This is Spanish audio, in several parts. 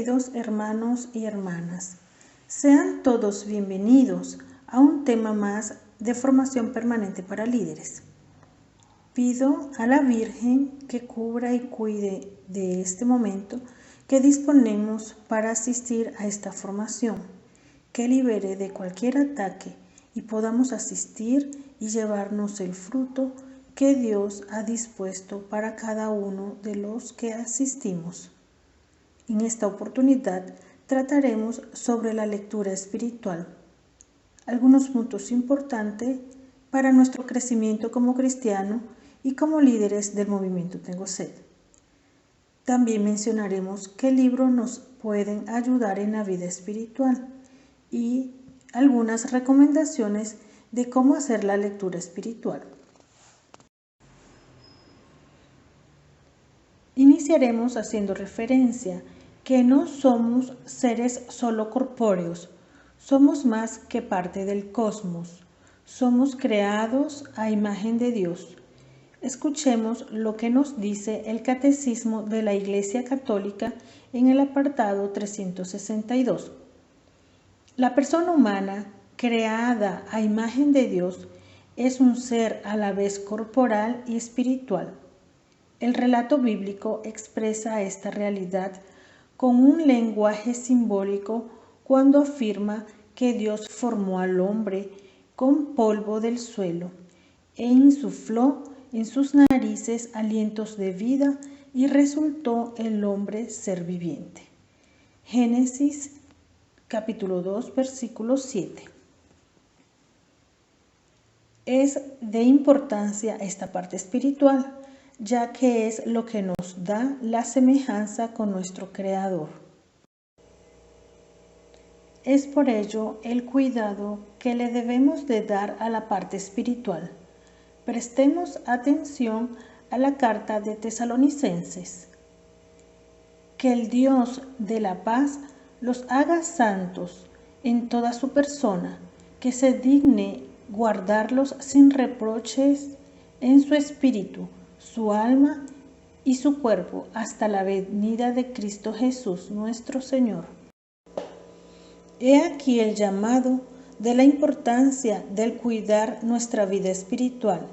Queridos hermanos y hermanas, sean todos bienvenidos a un tema más de formación permanente para líderes. Pido a la Virgen que cubra y cuide de este momento que disponemos para asistir a esta formación, que libere de cualquier ataque y podamos asistir y llevarnos el fruto que Dios ha dispuesto para cada uno de los que asistimos. En esta oportunidad trataremos sobre la lectura espiritual, algunos puntos importantes para nuestro crecimiento como cristiano y como líderes del movimiento Tengo Sed. También mencionaremos qué libros nos pueden ayudar en la vida espiritual y algunas recomendaciones de cómo hacer la lectura espiritual. Iniciaremos haciendo referencia que no somos seres solo corpóreos, somos más que parte del cosmos, somos creados a imagen de Dios. Escuchemos lo que nos dice el Catecismo de la Iglesia Católica en el apartado 362. La persona humana, creada a imagen de Dios, es un ser a la vez corporal y espiritual. El relato bíblico expresa esta realidad con un lenguaje simbólico cuando afirma que Dios formó al hombre con polvo del suelo e insufló en sus narices alientos de vida y resultó el hombre ser viviente. Génesis capítulo 2, versículo 7. Es de importancia esta parte espiritual, ya que es lo que nos da la semejanza con nuestro Creador. Es por ello el cuidado que le debemos de dar a la parte espiritual. Prestemos atención a la carta de Tesalonicenses. Que el Dios de la paz los haga santos en toda su persona, que se digne guardarlos sin reproches en su espíritu, su alma y su cuerpo hasta la venida de Cristo Jesús nuestro Señor. He aquí el llamado de la importancia del cuidar nuestra vida espiritual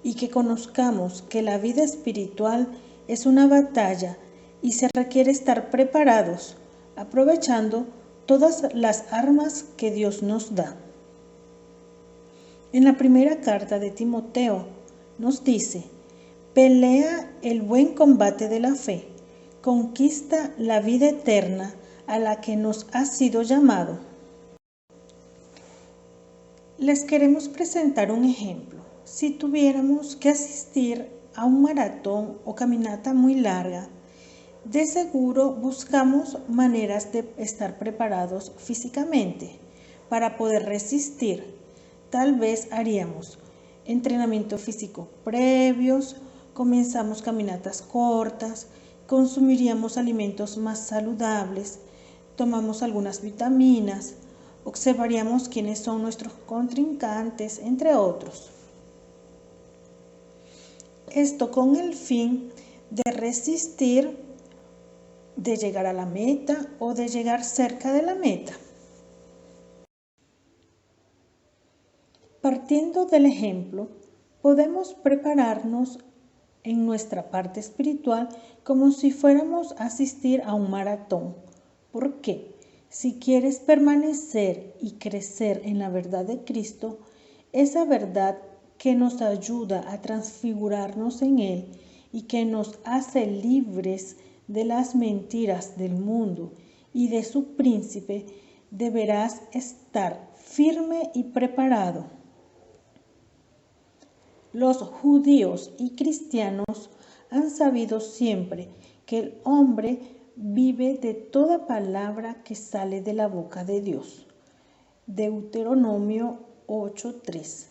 y que conozcamos que la vida espiritual es una batalla y se requiere estar preparados, aprovechando todas las armas que Dios nos da. En la primera carta de Timoteo nos dice: pelea el buen combate de la fe, conquista la vida eterna a la que nos ha sido llamado. Les queremos presentar un ejemplo. Si tuviéramos que asistir a un maratón o caminata muy larga, de seguro buscamos maneras de estar preparados físicamente para poder resistir. Tal vez haríamos entrenamiento físico previos, comenzamos caminatas cortas, consumiríamos alimentos más saludables, tomamos algunas vitaminas, observaríamos quiénes son nuestros contrincantes, entre otros. Esto con el fin de resistir, de llegar a la meta o de llegar cerca de la meta. Partiendo del ejemplo, podemos prepararnos en nuestra parte espiritual como si fuéramos a asistir a un maratón. ¿Por qué? Si quieres permanecer y crecer en la verdad de Cristo, esa verdad que nos ayuda a transfigurarnos en Él y que nos hace libres de las mentiras del mundo y de su príncipe, deberás estar firme y preparado. Los judíos y cristianos han sabido siempre que el hombre vive de toda palabra que sale de la boca de Dios. Deuteronomio 8:3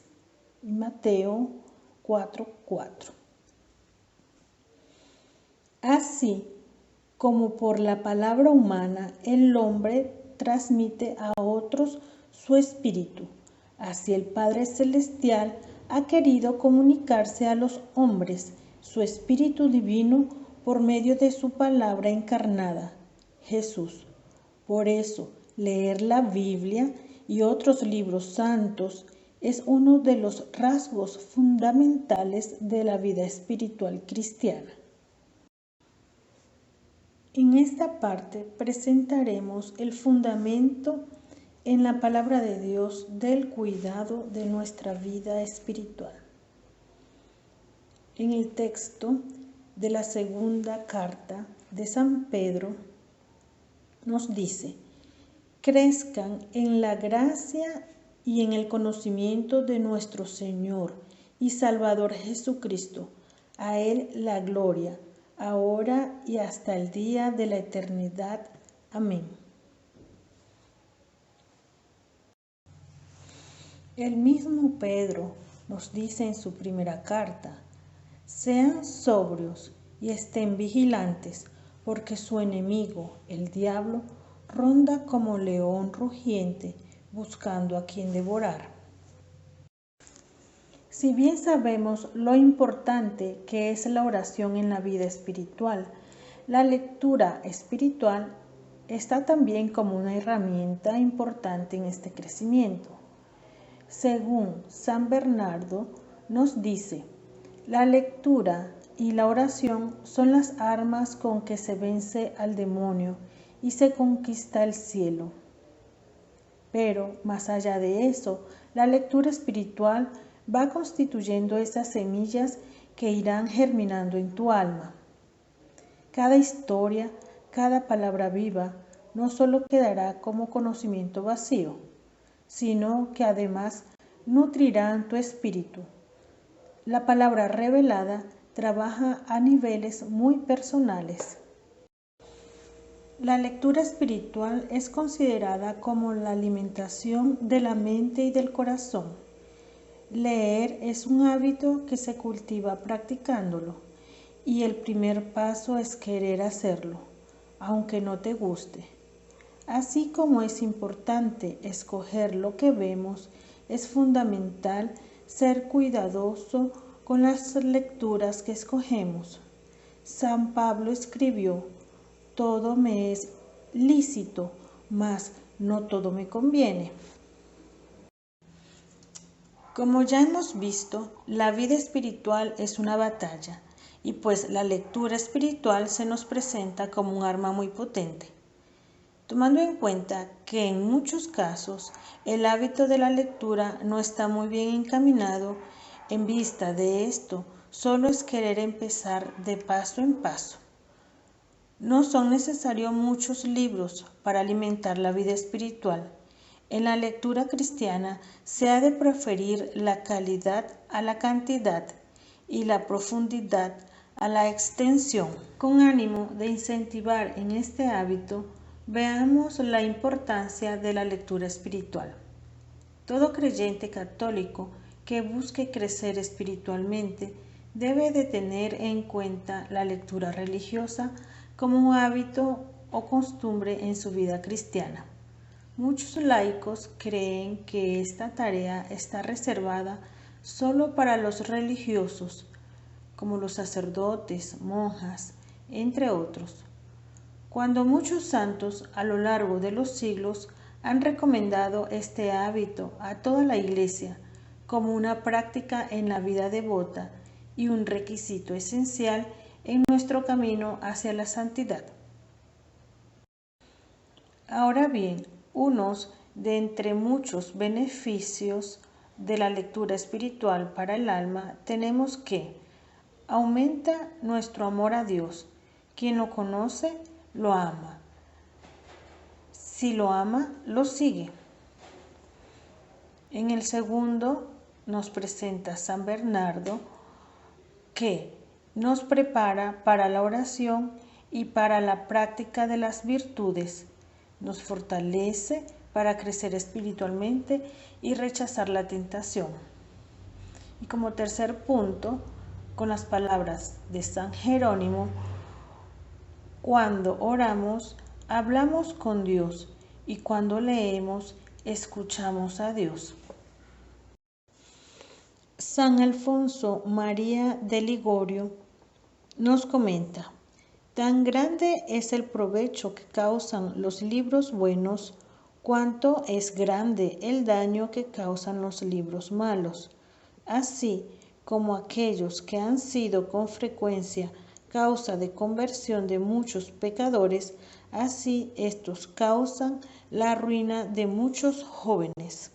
y Mateo 4:4. Así como por la palabra humana el hombre transmite a otros su espíritu, así el Padre Celestial ha querido comunicarse a los hombres su espíritu divino por medio de su palabra encarnada, Jesús. Por eso, leer la Biblia y otros libros santos es uno de los rasgos fundamentales de la vida espiritual cristiana. En esta parte presentaremos el fundamento en la palabra de Dios del cuidado de nuestra vida espiritual. En el texto de la segunda carta de San Pedro nos dice: crezcan en la gracia y en el conocimiento de nuestro Señor y Salvador Jesucristo. A Él la gloria, ahora y hasta el día de la eternidad. Amén. El mismo Pedro nos dice en su primera carta: sean sobrios y estén vigilantes, porque su enemigo, el diablo, ronda como león rugiente, buscando a quien devorar. Si bien sabemos lo importante que es la oración en la vida espiritual, la lectura espiritual está también como una herramienta importante en este crecimiento. Según San Bernardo nos dice: la lectura y la oración son las armas con que se vence al demonio y se conquista el cielo. Pero, más allá de eso, la lectura espiritual va constituyendo esas semillas que irán germinando en tu alma. Cada historia, cada palabra viva, no solo quedará como conocimiento vacío, sino que además nutrirán tu espíritu. La palabra revelada trabaja a niveles muy personales. La lectura espiritual es considerada como la alimentación de la mente y del corazón. Leer es un hábito que se cultiva practicándolo, y el primer paso es querer hacerlo, aunque no te guste. Así como es importante escoger lo que vemos, es fundamental ser cuidadoso con las lecturas que escogemos. San Pablo escribió: todo me es lícito, mas no todo me conviene. Como ya hemos visto, la vida espiritual es una batalla, y pues la lectura espiritual se nos presenta como un arma muy potente. Tomando en cuenta que en muchos casos el hábito de la lectura no está muy bien encaminado, en vista de esto, solo es querer empezar de paso en paso. No son necesarios muchos libros para alimentar la vida espiritual. En la lectura cristiana se ha de preferir la calidad a la cantidad y la profundidad a la extensión. Con ánimo de incentivar en este hábito, veamos la importancia de la lectura espiritual. Todo creyente católico que busque crecer espiritualmente debe de tener en cuenta la lectura religiosa como un hábito o costumbre en su vida cristiana. Muchos laicos creen que esta tarea está reservada solo para los religiosos, como los sacerdotes, monjas, entre otros, cuando muchos santos a lo largo de los siglos han recomendado este hábito a toda la Iglesia como una práctica en la vida devota y un requisito esencial en nuestro camino hacia la santidad. Ahora bien, unos de entre muchos beneficios de la lectura espiritual para el alma tenemos que aumenta nuestro amor a Dios. Quien lo conoce, lo ama. Si lo ama, lo sigue. En el segundo nos presenta San Bernardo que nos prepara para la oración y para la práctica de las virtudes. Nos fortalece para crecer espiritualmente y rechazar la tentación. Y como tercer punto, con las palabras de San Jerónimo, cuando oramos, hablamos con Dios, y cuando leemos, escuchamos a Dios. San Alfonso María de Ligorio nos comenta: Tan grande es el provecho que causan los libros buenos, cuanto es grande el daño que causan los libros malos. Así como aquellos que han sido con frecuencia causa de conversión de muchos pecadores, así estos causan la ruina de muchos jóvenes.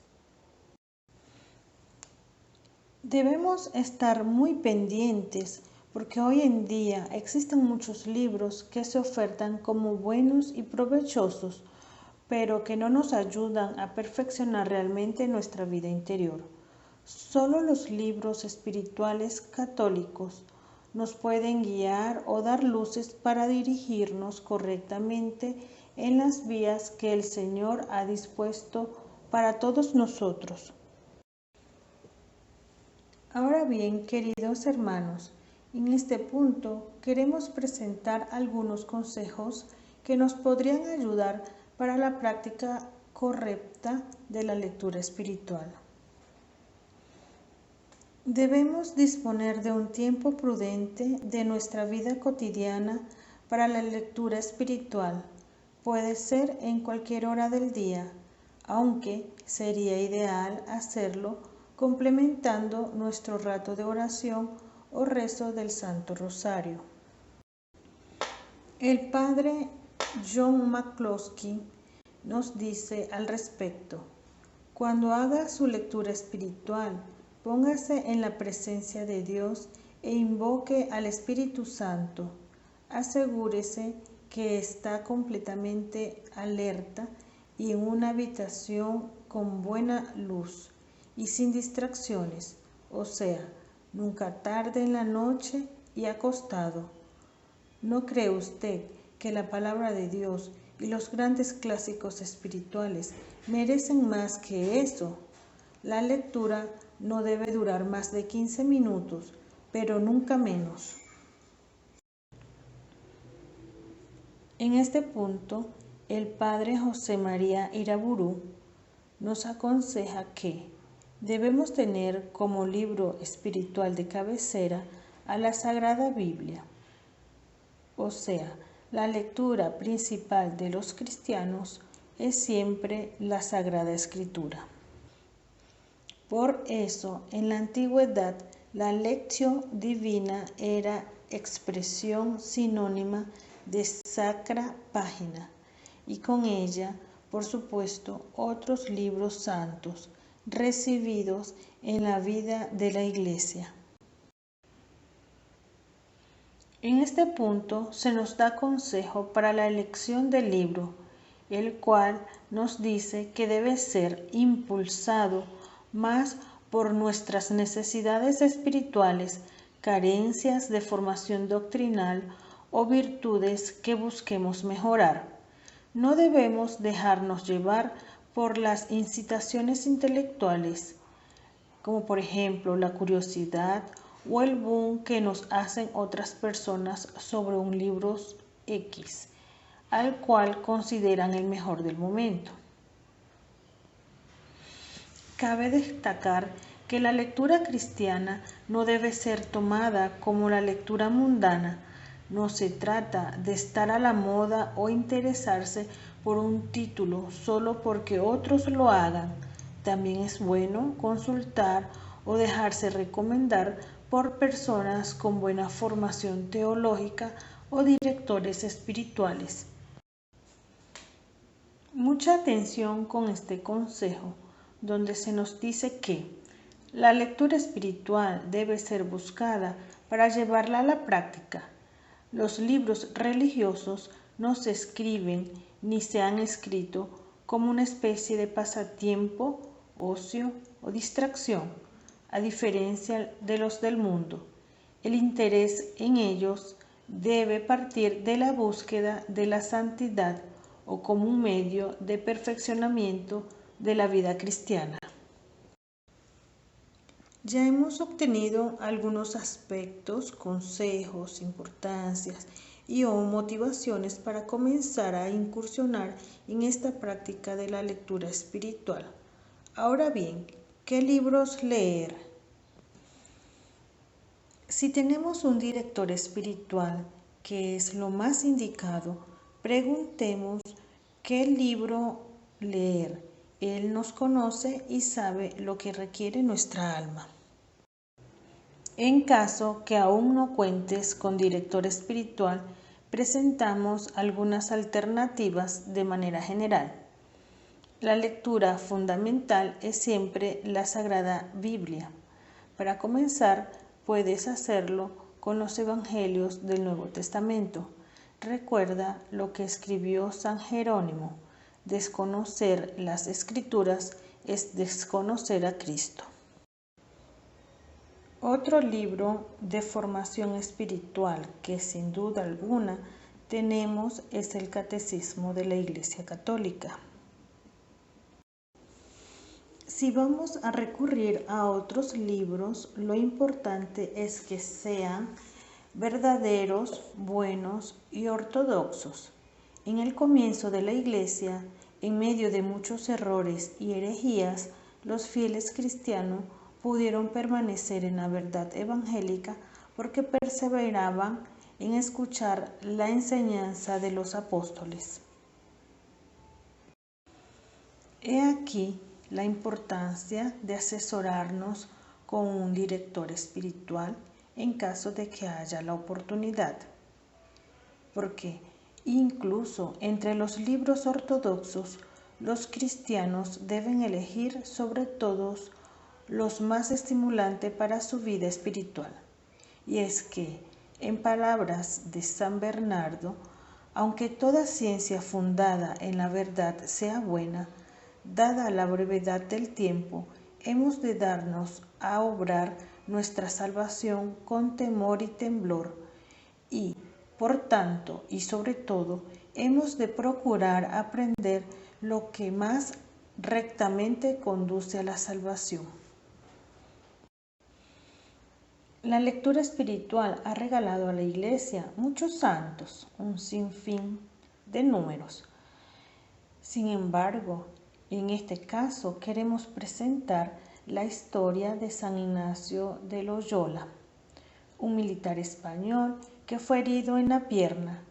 Debemos estar muy pendientes porque hoy en día existen muchos libros que se ofertan como buenos y provechosos, pero que no nos ayudan a perfeccionar realmente nuestra vida interior. Solo los libros espirituales católicos nos pueden guiar o dar luces para dirigirnos correctamente en las vías que el Señor ha dispuesto para todos nosotros. Ahora bien, queridos hermanos, en este punto queremos presentar algunos consejos que nos podrían ayudar para la práctica correcta de la lectura espiritual. Debemos disponer de un tiempo prudente de nuestra vida cotidiana para la lectura espiritual. Puede ser en cualquier hora del día, aunque sería ideal hacerlo complementando nuestro rato de oración o rezo del Santo Rosario. El padre John McCloskey nos dice al respecto: cuando haga su lectura espiritual, póngase en la presencia de Dios e invoque al Espíritu Santo. Asegúrese que está completamente alerta y en una habitación con buena luz y sin distracciones, o sea, nunca tarde en la noche y acostado. ¿No cree usted que la palabra de Dios y los grandes clásicos espirituales merecen más que eso? La lectura no debe durar más de 15 minutos, pero nunca menos. En este punto, el padre José María Iraburu nos aconseja que debemos tener como libro espiritual de cabecera a la Sagrada Biblia, o sea, la lectura principal de los cristianos es siempre la Sagrada Escritura. Por eso, en la antigüedad, la lectio divina era expresión sinónima de sacra página, y con ella, por supuesto, otros libros santos recibidos en la vida de la Iglesia. En este punto se nos da consejo para la elección del libro, el cual nos dice que debe ser impulsado más por nuestras necesidades espirituales, carencias de formación doctrinal o virtudes que busquemos mejorar. No debemos dejarnos llevar por las incitaciones intelectuales, como por ejemplo la curiosidad o el boom que nos hacen otras personas sobre un libro X, al cual consideran el mejor del momento. Cabe destacar que la lectura cristiana no debe ser tomada como la lectura mundana. No se trata de estar a la moda o interesarse por un título solo porque otros lo hagan. También es bueno consultar o dejarse recomendar por personas con buena formación teológica o directores espirituales. Mucha atención con este consejo, donde se nos dice que la lectura espiritual debe ser buscada para llevarla a la práctica. Los libros religiosos no se escriben ni se han escrito como una especie de pasatiempo, ocio o distracción, a diferencia de los del mundo. El interés en ellos debe partir de la búsqueda de la santidad o como un medio de perfeccionamiento de la vida cristiana. Ya hemos obtenido algunos aspectos, consejos, importancias y o motivaciones para comenzar a incursionar en esta práctica de la lectura espiritual. Ahora bien, ¿qué libros leer? Si tenemos un director espiritual que es lo más indicado, preguntemos qué libro leer. Él nos conoce y sabe lo que requiere nuestra alma. En caso que aún no cuentes con director espiritual, presentamos algunas alternativas de manera general. La lectura fundamental es siempre la Sagrada Biblia. Para comenzar, puedes hacerlo con los Evangelios del Nuevo Testamento. Recuerda lo que escribió San Jerónimo: desconocer las Escrituras es desconocer a Cristo. Otro libro de formación espiritual que sin duda alguna tenemos es el Catecismo de la Iglesia Católica. Si vamos a recurrir a otros libros, lo importante es que sean verdaderos, buenos y ortodoxos. En el comienzo de la Iglesia, en medio de muchos errores y herejías, los fieles cristianos pudieron permanecer en la verdad evangélica porque perseveraban en escuchar la enseñanza de los apóstoles. He aquí la importancia de asesorarnos con un director espiritual en caso de que haya la oportunidad, porque incluso entre los libros ortodoxos, los cristianos deben elegir sobre todos los más estimulantes para su vida espiritual. Y es que, en palabras de San Bernardo, aunque toda ciencia fundada en la verdad sea buena, dada la brevedad del tiempo, hemos de darnos a obrar nuestra salvación con temor y temblor, y, por tanto y sobre todo, hemos de procurar aprender lo que más rectamente conduce a la salvación. La lectura espiritual ha regalado a la Iglesia muchos santos, un sinfín de números. Sin embargo, en este caso queremos presentar la historia de San Ignacio de Loyola, un militar español que fue herido en la pierna.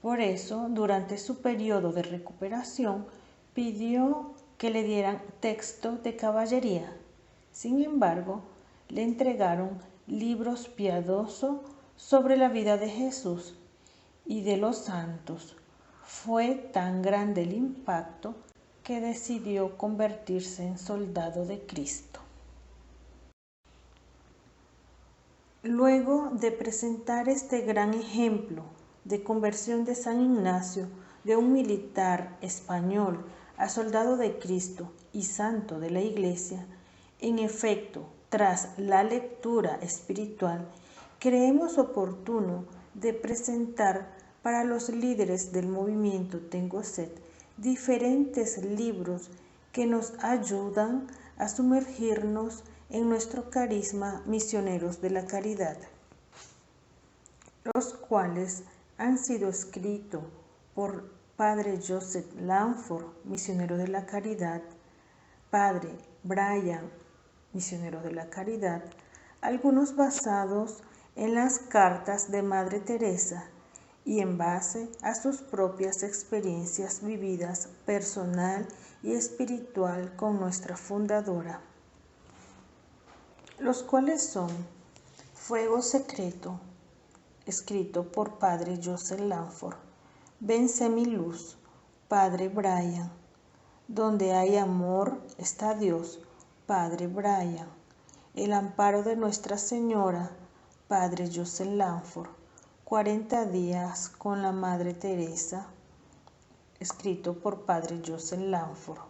Por eso, durante su periodo de recuperación, pidió que le dieran texto de caballería. Sin embargo, le entregaron libros piadosos sobre la vida de Jesús y de los santos. Fue tan grande el impacto que decidió convertirse en soldado de Cristo. Luego de presentar este gran ejemplo de conversión de San Ignacio, de un militar español a soldado de Cristo y santo de la Iglesia, en efecto, tras la lectura espiritual, creemos oportuno de presentar para los líderes del movimiento Tengo Sed diferentes libros que nos ayudan a sumergirnos en nuestro carisma misioneros de la caridad, los cuales han sido escritos por Padre Joseph Lanford, misionero de la caridad, Padre Brian, misionero de la caridad, algunos basados en las cartas de Madre Teresa y en base a sus propias experiencias vividas personal y espiritual con nuestra fundadora, los cuales son Fuego Secreto, escrito por Padre Joseph Lanford, Vence mi luz, Padre Brian, Donde hay amor está Dios, Padre Brian, El amparo de Nuestra Señora, Padre Joseph Lanford, 40 días con la Madre Teresa, escrito por Padre Joseph Lanford.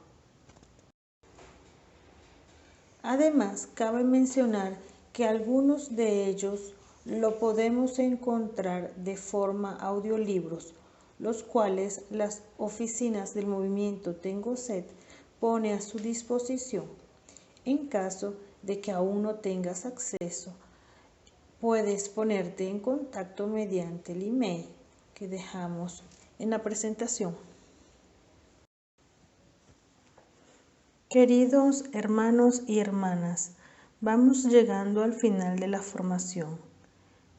Además, cabe mencionar que algunos de ellos lo podemos encontrar de forma audiolibros, los cuales las oficinas del movimiento Tengo Sed pone a su disposición. En caso de que aún no tengas acceso, puedes ponerte en contacto mediante el email que dejamos en la presentación. Queridos hermanos y hermanas, vamos llegando al final de la formación.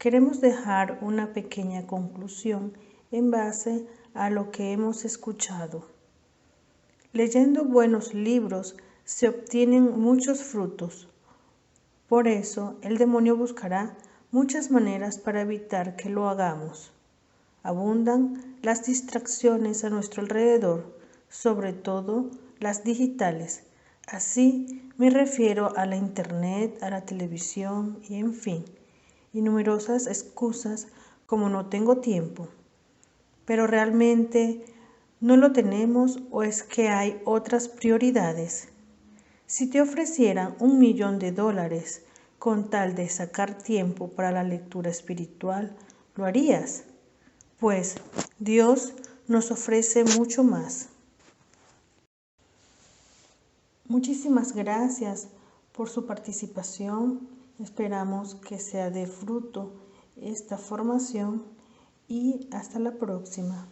queremos dejar una pequeña conclusión en base a lo que hemos escuchado. Leyendo buenos libros se obtienen muchos frutos. Por eso, el demonio buscará muchas maneras para evitar que lo hagamos. Abundan las distracciones a nuestro alrededor, sobre todo las digitales. Así me refiero a la internet, a la televisión y en fin, y numerosas excusas como no tengo tiempo. Pero realmente no lo tenemos o es que hay otras prioridades. Si te ofrecieran $1.000.000 con tal de sacar tiempo para la lectura espiritual, ¿lo harías? Pues Dios nos ofrece mucho más. Muchísimas gracias por su participación. Esperamos que sea de fruto esta formación y hasta la próxima.